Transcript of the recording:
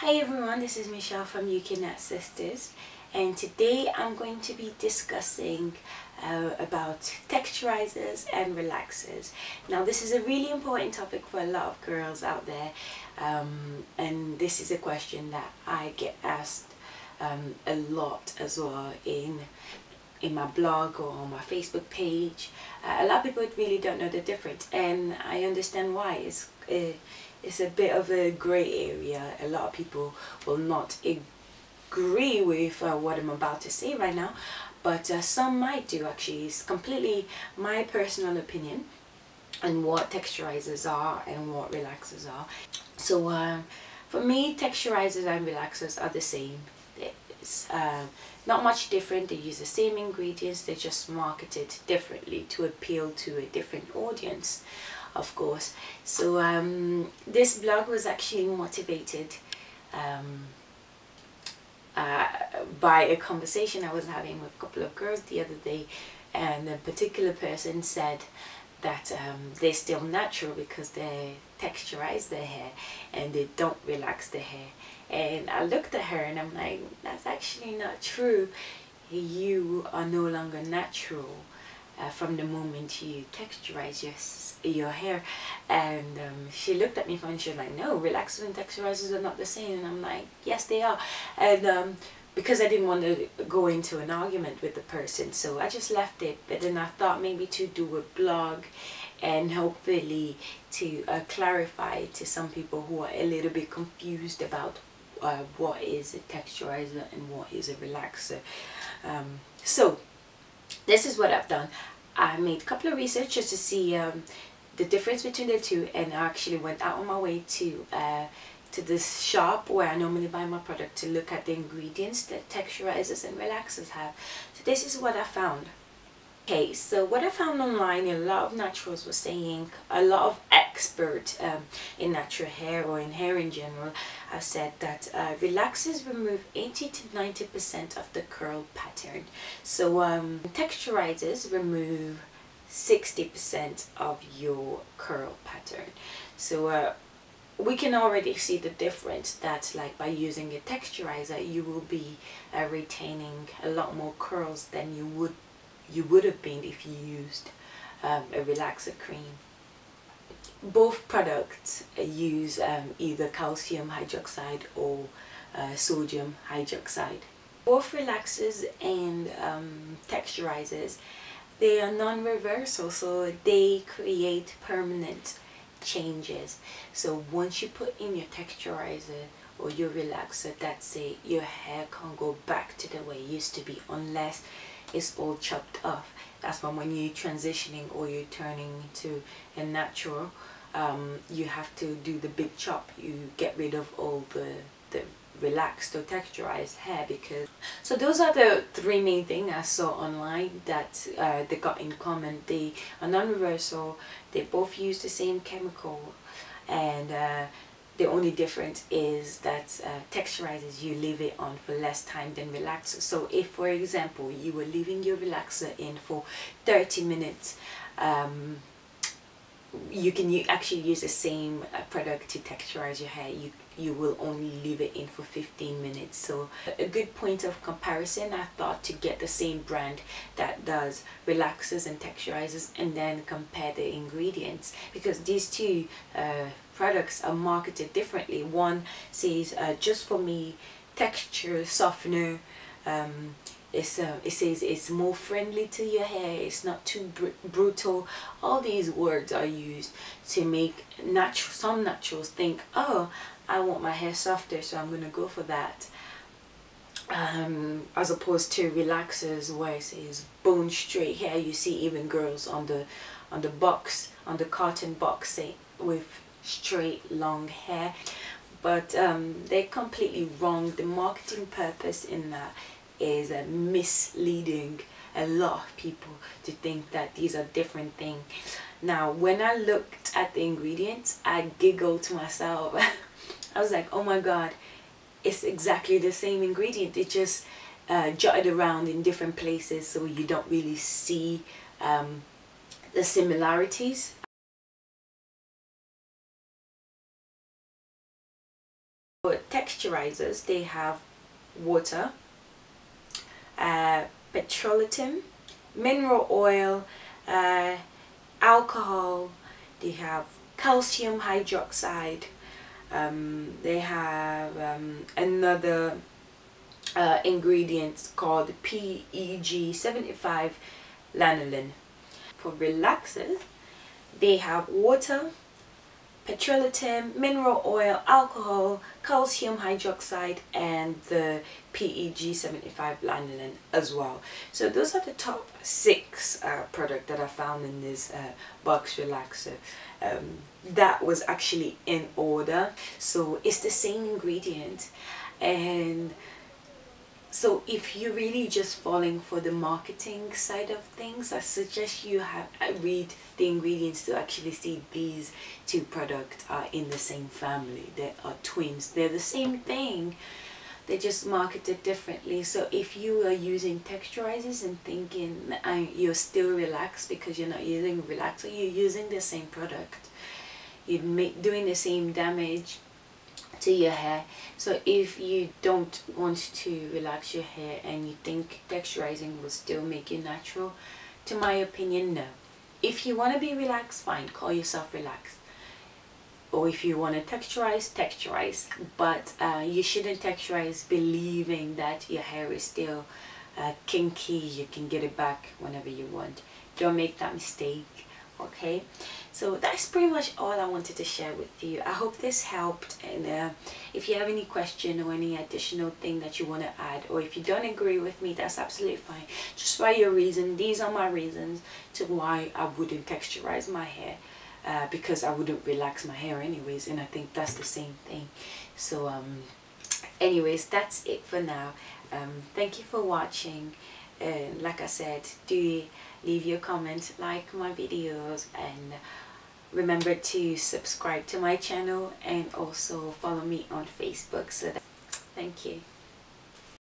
Hi everyone, this is Michelle from UK Nat Sisters, and today I'm going to be discussing about texturizers and relaxers. Now this is a really important topic for a lot of girls out there, and this is a question that I get asked a lot as well in my blog or on my Facebook page. A lot of people really don't know the difference, and I understand why. It's a bit of a grey area. A lot of people will not agree with what I'm about to say right now, but some might do actually. It's completely my personal opinion on what texturizers are and what relaxers are. So for me, texturizers and relaxers are the same. It's not much different. They use the same ingredients, they're just marketed differently to appeal to a different audience, of course. So this blog was actually motivated by a conversation I was having with a couple of girls the other day, and a particular person said that they're still natural because they texturize their hair and they don't relax their hair. And I looked at her and I'm like, that's actually not true. You are no longer natural from the moment you texturize your hair. And she looked at me funny. She was like, no, relaxers and texturizers are not the same. And I'm like, yes they are. And because I didn't want to go into an argument with the person, so I just left it. But then I thought maybe to do a blog and hopefully to clarify to some people who are a little bit confused about what is a texturizer and what is a relaxer. So this is what I've done. I made a couple of researches to see the difference between the two, and I actually went out on my way to this shop where I normally buy my product to look at the ingredients that texturizers and relaxers have. So this is what I found. Okay, so what I found online, a lot of naturals were saying, a lot of experts in natural hair or in hair in general have said that relaxers remove 80 to 90% of the curl pattern. So texturizers remove 60% of your curl pattern. So we can already see the difference that, like, by using a texturizer you will be retaining a lot more curls than you would have been if you used a relaxer cream. Both products use either calcium hydroxide or sodium hydroxide. Both relaxers and texturizers, they are non-reversal, so they create permanent changes. So once you put in your texturizer or your relaxer, that's it. Your hair can't go back to the way it used to be unless it's all chopped off. That's when you're transitioning or you're turning to a natural, you have to do the big chop. You get rid of all the relaxed or texturized hair. Because so those are the three main things I saw online that they got in common. They are non-reversal, they both use the same chemical, and the only difference is that texturizers, you leave it on for less time than relaxers. So if, for example, you were leaving your relaxer in for 30 minutes, you can actually use the same product to texturize your hair. You will only leave it in for 15 minutes. So a good point of comparison, I thought, to get the same brand that does relaxers and texturizers and then compare the ingredients, because these two products are marketed differently. One says just for me, texture softener. It says it's more friendly to your hair, it's not too brutal. All these words are used to make some naturals think, oh, I want my hair softer, so I'm gonna go for that. As opposed to relaxers where it says bone straight hair. You see even girls on the box, on the carton box, say with straight long hair. But they're completely wrong. The marketing purpose in that is misleading a lot of people to think that these are different things. Now when I looked at the ingredients, I giggled to myself. I was like, oh my god, it's exactly the same ingredient. It just jotted around in different places, so you don't really see the similarities. For texturizers, they have water, petroleum, mineral oil, alcohol, they have calcium hydroxide, they have another ingredient called PEG 75 lanolin. For relaxers, they have water, petroleum, mineral oil, alcohol, calcium hydroxide, and the PEG 75 lanolin as well. So those are the top 6 products that I found in this box relaxer. That was actually in order, so it's the same ingredient. And so if you're really just falling for the marketing side of things, I suggest you read the ingredients to actually see these 2 products are in the same family. They are twins. They're the same thing. They're just marketed differently. So if you are using texturizers and thinking you're still relaxed because you're not using relaxer, you're using the same product. You're doing the same damage to your hair. So if you don't want to relax your hair and you think texturizing will still make you natural, to my opinion, no. If you want to be relaxed, fine, call yourself relaxed. Or if you want to texturize, but you shouldn't texturize believing that your hair is still kinky, you can get it back whenever you want. Don't make that mistake. Okay, so that's pretty much all I wanted to share with you. I hope this helped, and if you have any question or any additional thing that you want to add, or if you don't agree with me, that's absolutely fine. Just write your reason. These are my reasons to why I wouldn't texturize my hair, because I wouldn't relax my hair anyways, and I think that's the same thing. So anyways, that's it for now. Thank you for watching, and like I said, do leave your comments, like my videos, and remember to subscribe to my channel, and also follow me on Facebook. So thank you.